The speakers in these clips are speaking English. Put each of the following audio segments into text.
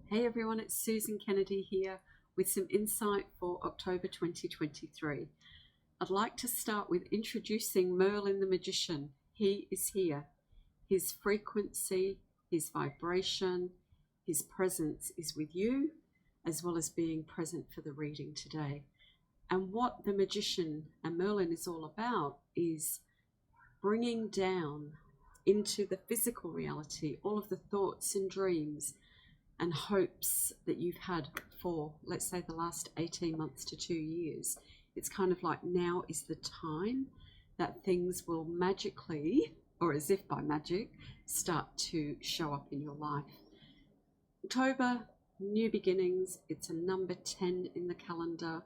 Hey everyone, it's Susan Kennedy here with some insight for October 2023. I'd like to start with introducing Merlin the Magician. He is here. His frequency, his vibration, his presence is with you, as well as being present for the reading today. And what the Magician and Merlin is all about is bringing down into the physical reality all of the thoughts and dreams and hopes that you've had for, let's say, the last 18 months to 2 years. It's kind of like now is the time that things will magically, or as if by magic, start to show up in your life. October, new beginnings. It's a number 10 in the calendar.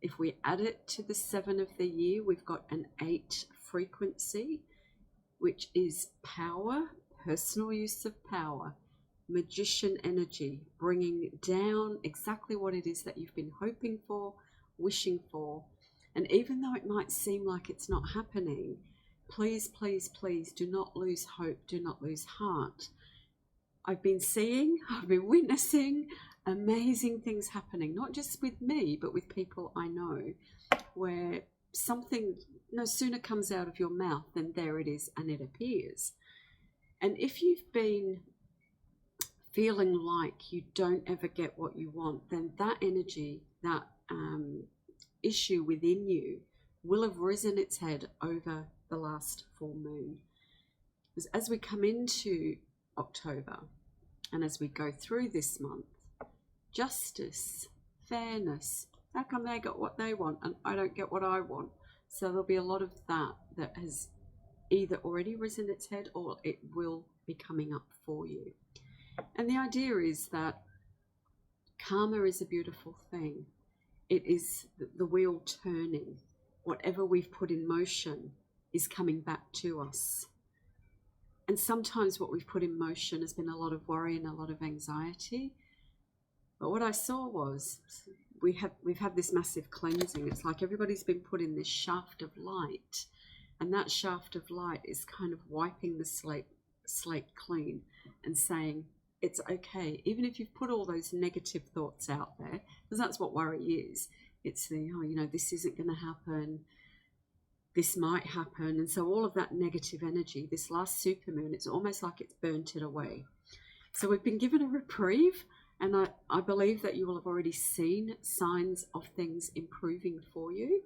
If we add it to the 7 of the year, we've got an 8 frequency, which is power, personal use of power. Magician energy, bringing down exactly what it is that you've been hoping for, wishing for. And even though it might seem like it's not happening, please, please, please do not lose hope, do not lose heart. I've been witnessing amazing things happening, not just with me, but with people I know, where something no sooner comes out of your mouth than there it is and it appears. And if you've been feeling like you don't ever get what you want, then that energy, that issue within you will have risen its head over the last full moon. As we come into October and as we go through this month, justice, fairness, how come they got what they want and I don't get what I want? So there'll be a lot of that has either already risen its head or it will be coming up for you. And the idea is that karma is a beautiful thing. It is the wheel turning. Whatever we've put in motion is coming back to us. And sometimes what we've put in motion has been a lot of worry and a lot of anxiety. But what I saw was we've had this massive cleansing. It's like everybody's been put in this shaft of light. And that shaft of light is kind of wiping the slate clean and saying, it's okay, even if you've put all those negative thoughts out there, because that's what worry is. It's the, this isn't going to happen, this might happen. And so all of that negative energy, this last supermoon, it's almost like it's burnt it away. So we've been given a reprieve, and I believe that you will have already seen signs of things improving for you.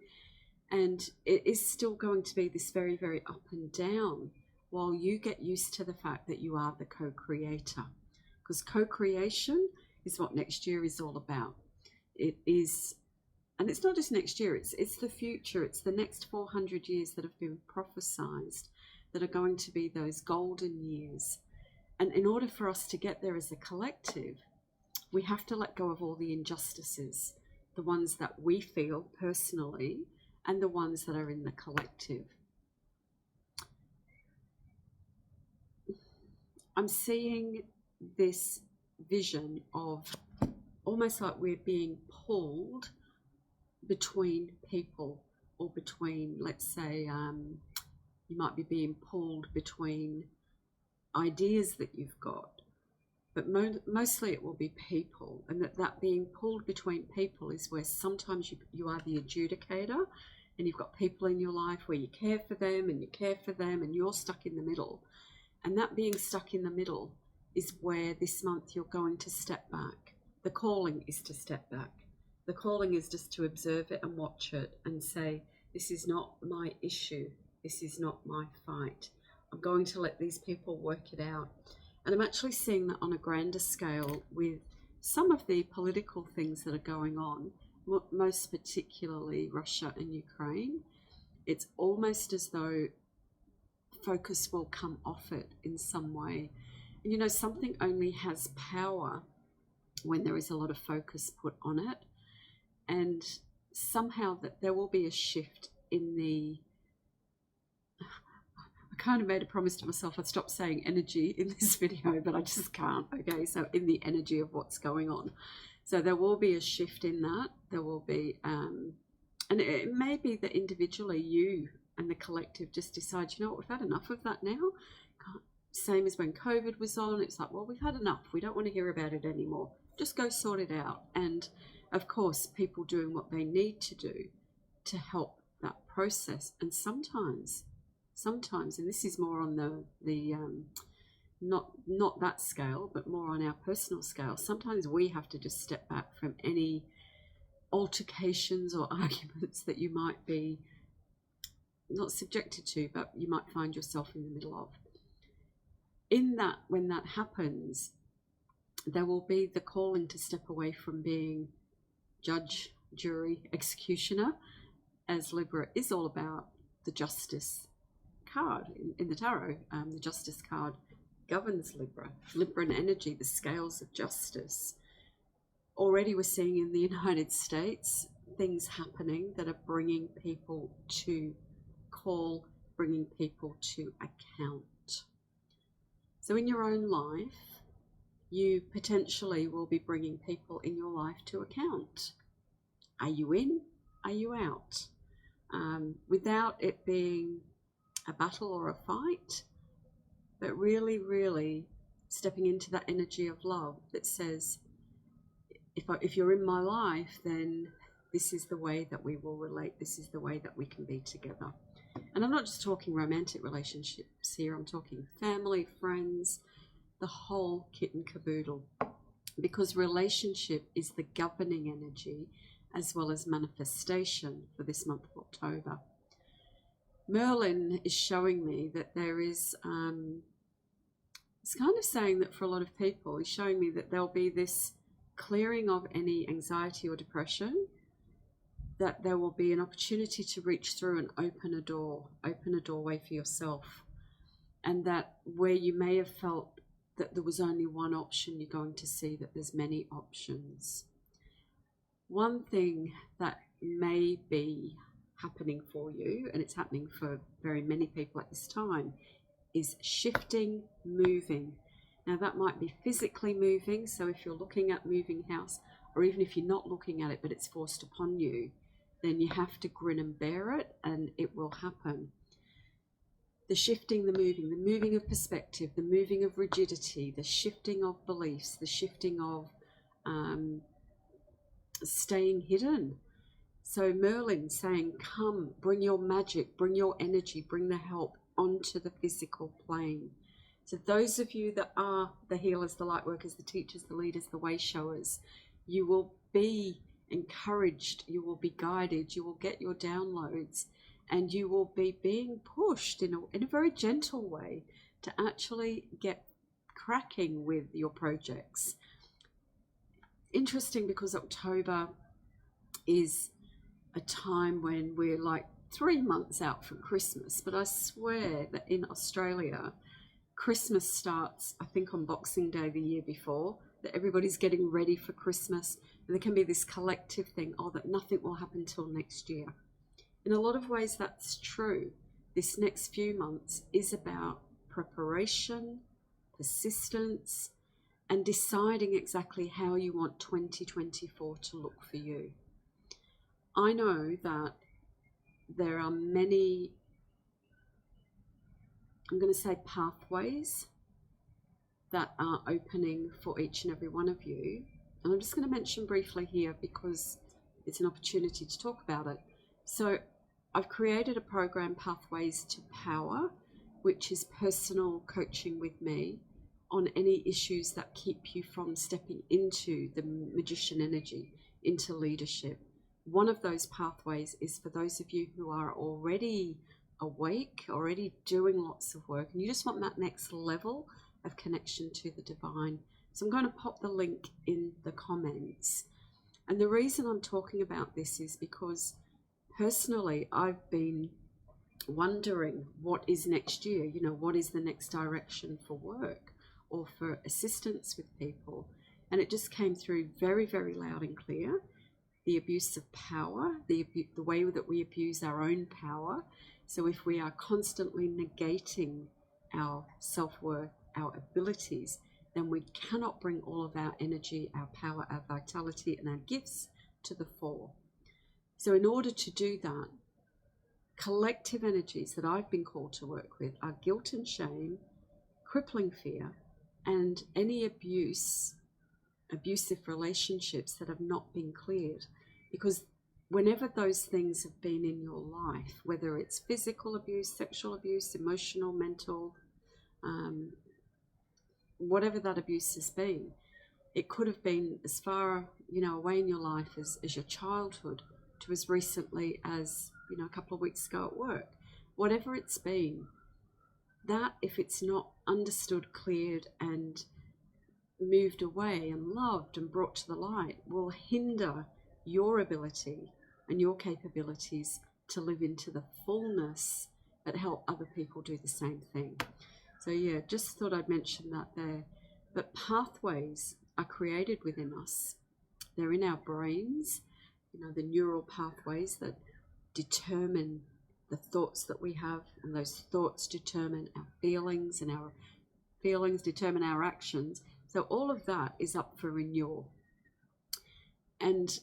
And it is still going to be this very, very up and down while you get used to the fact that you are the co-creator. Because co-creation is what next year is all about. It is, and it's not just next year, it's the future. It's the next 400 years that have been prophesized that are going to be those golden years. And in order for us to get there as a collective, we have to let go of all the injustices, the ones that we feel personally and the ones that are in the collective. I'm seeing this vision of almost like we're being pulled between people, or between, let's say, you might be being pulled between ideas that you've got, but mostly it will be people, and that being pulled between people is where sometimes you are the adjudicator, and you've got people in your life where you care for them and you care for them and you're stuck in the middle. And that being stuck in the middle is where this month you're going to step back. The calling is to step back. The calling is just to observe it and watch it and say, this is not my issue. This is not my fight. I'm going to let these people work it out. And I'm actually seeing that on a grander scale with some of the political things that are going on, most particularly Russia and Ukraine. It's almost as though focus will come off it in some way. Something only has power when there is a lot of focus put on it. And somehow that there will be a shift in the... I kind of made a promise to myself I'd stop saying energy in this video, but I just can't. Okay, so in the energy of what's going on. So there will be a shift in that. There will be... and it may be that individually you and the collective just decide, we've had enough of that now. same as when COVID was on. It's like, well, we've had enough. We don't want to hear about it anymore. Just go sort it out. And of course, people doing what they need to do to help that process. And sometimes, and this is more on the not that scale, but more on our personal scale. Sometimes we have to just step back from any altercations or arguments that you might be not subjected to, but you might find yourself in the middle of. In that, when that happens, there will be the calling to step away from being judge, jury, executioner, as Libra is all about the justice card in the tarot. The justice card governs Libran energy, the scales of justice. Already we're seeing in the United States things happening that are bringing people to call, bringing people to account. So in your own life, you potentially will be bringing people in your life to account. Are you in? Are you out? Without it being a battle or a fight, but really, really stepping into that energy of love that says, if you're in my life, then this is the way that we will relate. This is the way that we can be together. And I'm not just talking romantic relationships here. I'm talking family, friends, the whole kit and caboodle. Because relationship is the governing energy as well as manifestation for this month of October. Merlin is showing me that there is, it's kind of saying that for a lot of people, he's showing me that there'll be this clearing of any anxiety or depression, that there will be an opportunity to reach through and open a doorway for yourself. And that where you may have felt that there was only one option, you're going to see that there's many options. One thing that may be happening for you, and it's happening for very many people at this time, is shifting, moving. Now that might be physically moving, so if you're looking at moving house, or even if you're not looking at it but it's forced upon you, then you have to grin and bear it, and it will happen. The shifting, the moving of perspective, the moving of rigidity, the shifting of beliefs, the shifting of staying hidden. So Merlin saying, come, bring your magic, bring your energy, bring the help onto the physical plane. So those of you that are the healers, the light workers, the teachers, the leaders, the way showers, you will be encouraged, you will be guided, you will get your downloads, and you will be being pushed in a very gentle way to actually get cracking with your projects. Interesting, because October is a time when we're like 3 months out from Christmas, but I swear that in Australia, Christmas starts, I think, on Boxing Day the year before, that everybody's getting ready for Christmas, and there can be this collective thing, oh, that nothing will happen till next year. In a lot of ways, that's true. This next few months is about preparation, persistence, and deciding exactly how you want 2024 to look for you. I know that there are many, I'm going to say, pathways that are opening for each and every one of you. And I'm just going to mention briefly here because it's an opportunity to talk about it. So I've created a program, Pathways to Power, which is personal coaching with me on any issues that keep you from stepping into the magician energy, into leadership. One of those pathways is for those of you who are already awake, already doing lots of work, and you just want that next level of connection to the divine. So I'm going to pop the link in the comments. And the reason I'm talking about this is because personally, I've been wondering what is next year, you know, what is the next direction for work or for assistance with people. And it just came through very, very loud and clear. The abuse of power, the way that we abuse our own power. So if we are constantly negating our self-worth, our abilities, then we cannot bring all of our energy, our power, our vitality, and our gifts to the fore. So in order to do that, collective energies that I've been called to work with are guilt and shame, crippling fear, and any abusive relationships that have not been cleared. Because whenever those things have been in your life, whether it's physical abuse, sexual abuse, emotional, mental, whatever that abuse has been, it could have been as far, away in your life as your childhood to as recently as, a couple of weeks ago at work. Whatever it's been, that if it's not understood, cleared, and moved away and loved and brought to the light, will hinder your ability and your capabilities to live into the fullness that help other people do the same thing. So yeah, just thought I'd mention that there. But pathways are created within us. They're in our brains, the neural pathways that determine the thoughts that we have, and those thoughts determine our feelings, and our feelings determine our actions. So all of that is up for renewal. And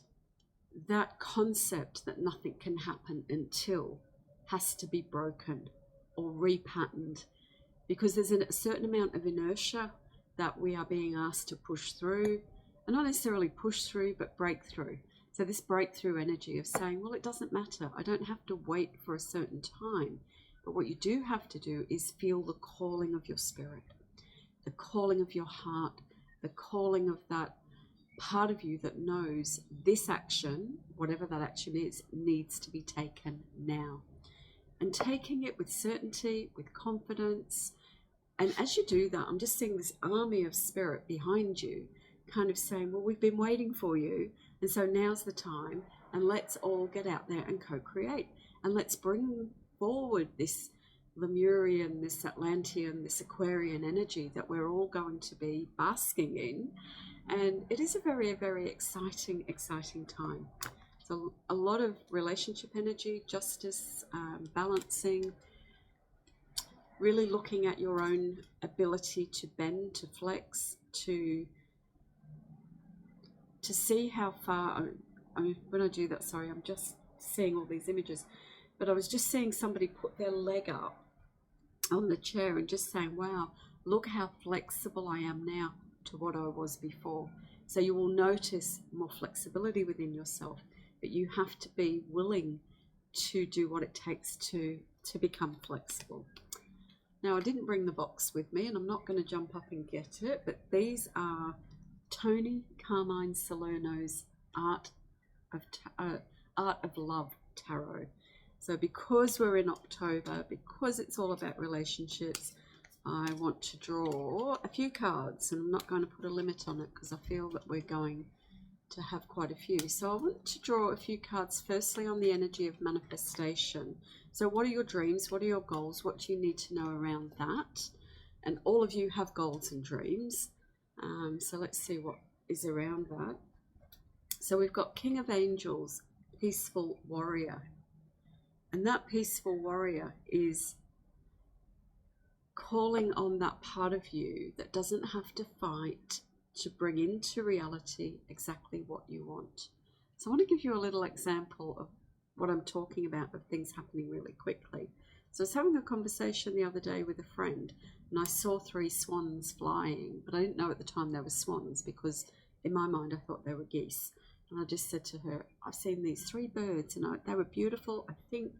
that concept that nothing can happen until has to be broken or repatterned, because there's a certain amount of inertia that we are being asked to push through, and not necessarily push through, but break through. So this breakthrough energy of saying, well, it doesn't matter. I don't have to wait for a certain time. But what you do have to do is feel the calling of your spirit, the calling of your heart, the calling of that part of you that knows this action, whatever that action is, needs to be taken now. And taking it with certainty, with confidence. And as you do that, I'm just seeing this army of spirit behind you, kind of saying, well, we've been waiting for you. And so now's the time. And let's all get out there and co-create. And let's bring forward this Lemurian, this Atlantean, this Aquarian energy that we're all going to be basking in. And it is a very, very exciting time. So a lot of relationship energy, justice, balancing, really looking at your own ability to bend, to flex, to see how far. When I do that, sorry, I'm just seeing all these images, but I was just seeing somebody put their leg up on the chair and just saying, wow, look how flexible I am now to what I was before. So you will notice more flexibility within yourself, but you have to be willing to do what it takes to become flexible. Now, I didn't bring the box with me, and I'm not going to jump up and get it, but these are Tony Carmine Salerno's Art of Love Tarot. So because we're in October, because it's all about relationships, I want to draw a few cards, and I'm not going to put a limit on it because I feel that we're going to have quite a few. So I want to draw a few cards, firstly on the energy of manifestation. So what are your dreams? What are your goals? What do you need to know around that? And all of you have goals and dreams. So let's see what is around that. So we've got King of Angels, Peaceful Warrior. And that peaceful warrior is calling on that part of you that doesn't have to fight to bring into reality exactly what you want. So I want to give you a little example of what I'm talking about, of things happening really quickly. So I was having a conversation the other day with a friend, and I saw 3 swans flying, but I didn't know at the time they were swans because in my mind I thought they were geese. And I just said to her, I've seen these 3 birds and they were beautiful. I think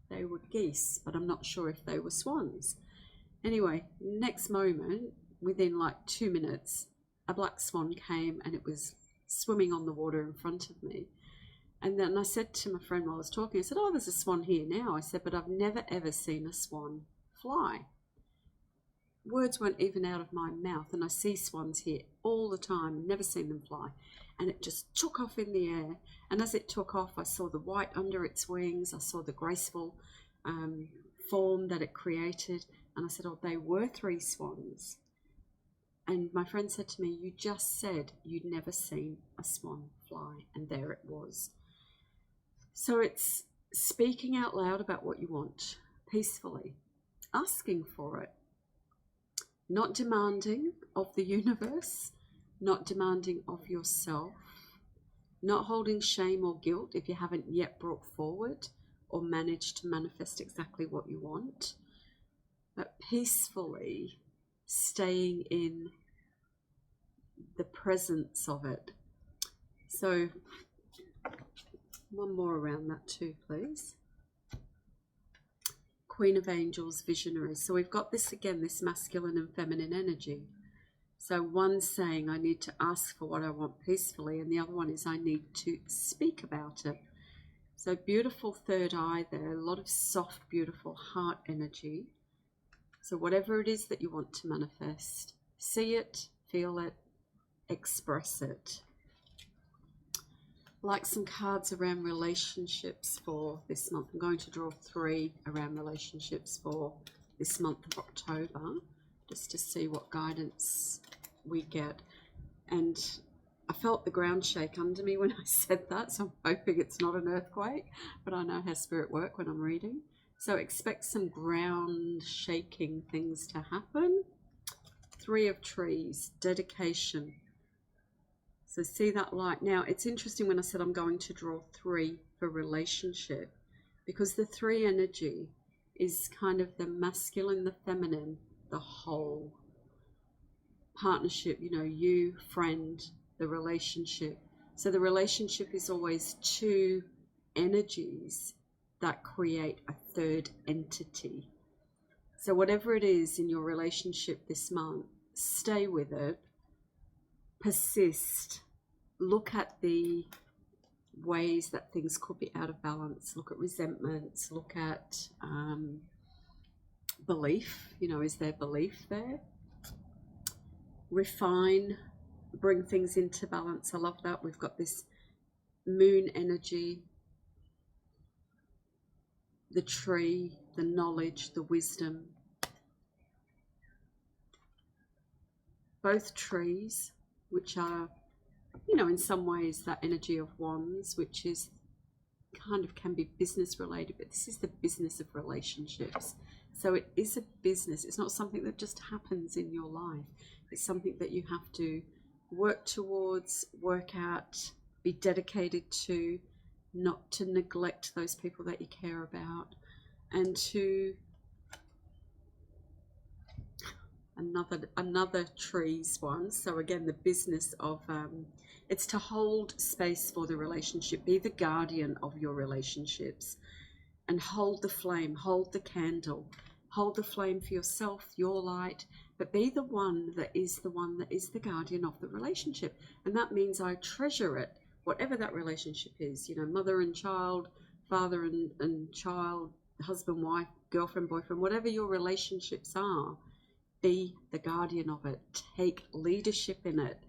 they were geese, but I'm not sure if they were swans. Anyway, next moment, within like 2 minutes, a black swan came and it was swimming on the water in front of me. And then I said to my friend while I was talking, I said, oh, there's a swan here now. I said, but I've never ever seen a swan fly. Words weren't even out of my mouth, and I see swans here all the time, never seen them fly. And it just took off in the air, and as it took off, I saw the white under its wings, I saw the graceful form that it created, and I said, oh, they were 3 swans. And my friend said to me, you just said you'd never seen a swan fly, and there it was. So it's speaking out loud about what you want, peacefully, asking for it. Not demanding of the universe, not demanding of yourself, not holding shame or guilt if you haven't yet brought forward or managed to manifest exactly what you want, but peacefully staying in the presence of it. So one more around that too, please. Queen of Angels, Visionary. So we've got this again, this masculine and feminine energy. So one's saying I need to ask for what I want peacefully, and the other one is I need to speak about it. So beautiful third eye there, a lot of soft, beautiful heart energy. So whatever it is that you want to manifest, see it, feel it, express it. Like some cards around relationships for this month. I'm going to draw 3 around relationships for this month of October, just to see what guidance we get. And I felt the ground shake under me when I said that, so I'm hoping it's not an earthquake, but I know how spirit work when I'm reading. So expect some ground shaking things to happen. 3 of Trees, dedication. So see that light. Now, it's interesting when I said I'm going to draw 3 for relationship, because the 3 energy is kind of the masculine, the feminine, the whole. Partnership, you know, you, friend, the relationship. So the relationship is always 2 energies that create a 3rd entity. So whatever it is in your relationship this month, stay with it. Persist. Look at the ways that things could be out of balance. Look at resentments. Look at belief. You know, is there belief there? Refine. Bring things into balance. I love that. We've got this moon energy, the tree, the knowledge, the wisdom. Both trees, which are, you know, in some ways that energy of wands, which is kind of can be business related, but this is the business of relationships. So it is a business. It's not something that just happens in your life. It's something that you have to work towards, work out, be dedicated to, not to neglect those people that you care about, and to another trees one. So again, the business of it's to hold space for the relationship, be the guardian of your relationships, and hold the flame, hold the candle, hold the flame for yourself, your light, but be the one that is the guardian of the relationship. And that means I treasure it, whatever that relationship is, you know, mother and child, father and child, husband, wife, girlfriend, boyfriend, whatever your relationships are. Be the guardian of it. Take leadership in it.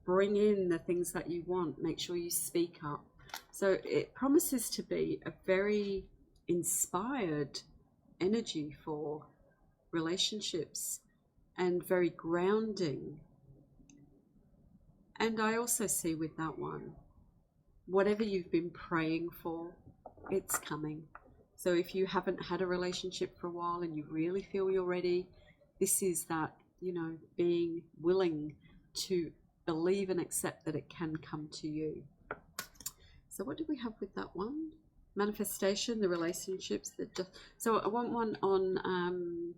Bring in the things that you want. Make sure you speak up. So it promises to be a very inspired energy for relationships and very grounding. And I also see with that one, whatever you've been praying for, it's coming. So if you haven't had a relationship for a while and you really feel you're ready, this is that, you know, being willing to believe and accept that it can come to you. So what do we have with that one? Manifestation, the relationships. So I want one on,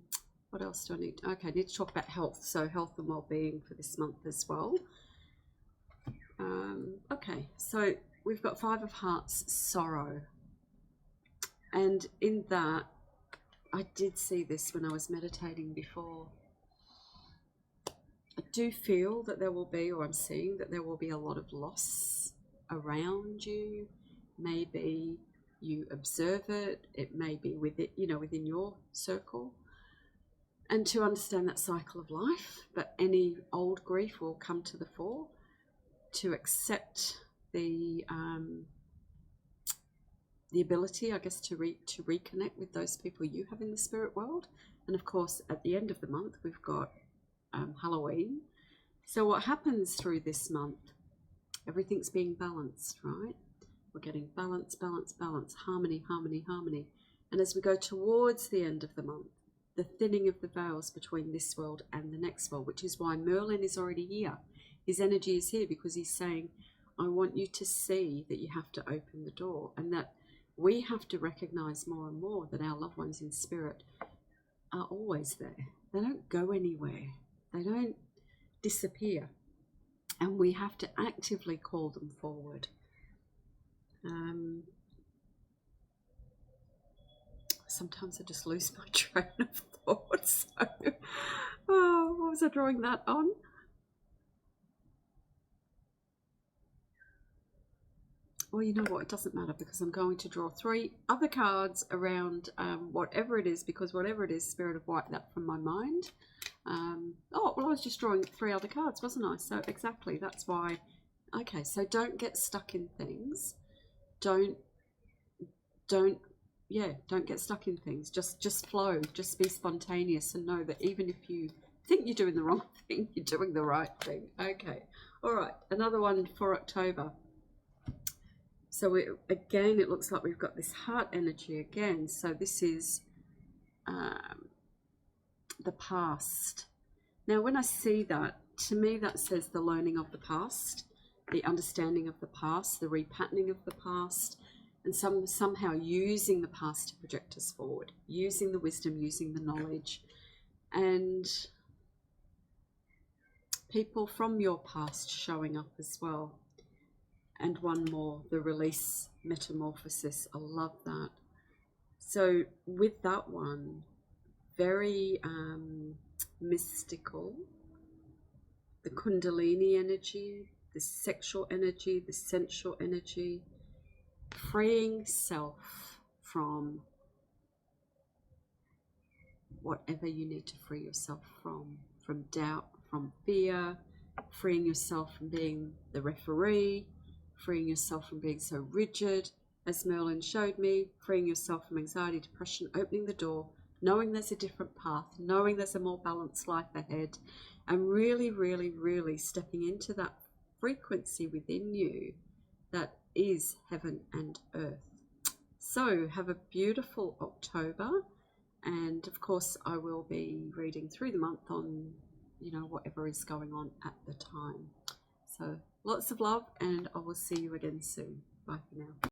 what else do I need? Okay, I need to talk about health. So health and well-being for this month as well. Okay, so we've got 5 of Hearts, sorrow. And in that, I did see this when I was meditating before. I do feel that there will be, or I'm seeing that there will be a lot of loss around you. Maybe you observe it. It may be with it, you know, within your circle. And to understand that cycle of life, but any old grief will come to the fore. To accept the ability, I guess, to reconnect with those people you have in the spirit world. And of course, at the end of the month, we've got Halloween. So what happens through this month? Everything's being balanced, right? We're getting balance, balance, balance, harmony, harmony, harmony. And as we go towards the end of the month, the thinning of the veils between this world and the next world, which is why Merlin is already here. His energy is here because he's saying, I want you to see that you have to open the door, and that we have to recognize more and more that our loved ones in spirit are always there. They don't go anywhere. They don't disappear, and we have to actively call them forward. Sometimes I just lose my train of thought. So, oh, what was I drawing that on? Well, you know what, it doesn't matter, because I'm going to draw 3 other cards around whatever it is, because whatever it is, Spirit have wiped that from my mind. Oh, well, I was just drawing 3 other cards, wasn't I? So exactly, that's why. Okay, so don't get stuck in things. Don't get stuck in things. Just flow, just be spontaneous, and know that even if you think you're doing the wrong thing, you're doing the right thing. Okay, all right, another one for October. So again, it looks like we've got this heart energy again. So this is the past. Now, when I see that, to me, that says the learning of the past, the understanding of the past, the repatterning of the past, and somehow using the past to project us forward, using the wisdom, using the knowledge, and people from your past showing up as well. And one more, the release metamorphosis. I love that. So with that one, very mystical, the kundalini energy, the sexual energy, the sensual energy, freeing self from whatever you need to free yourself from doubt, from fear, freeing yourself from being the referee, freeing yourself from being so rigid, as Merlin showed me, freeing yourself from anxiety, depression, opening the door, knowing there's a different path, knowing there's a more balanced life ahead, and really, really, really stepping into that frequency within you that is heaven and earth. So have a beautiful October, and of course I will be reading through the month on, you know, whatever is going on at the time. So lots of love, and I will see you again soon. Bye for now.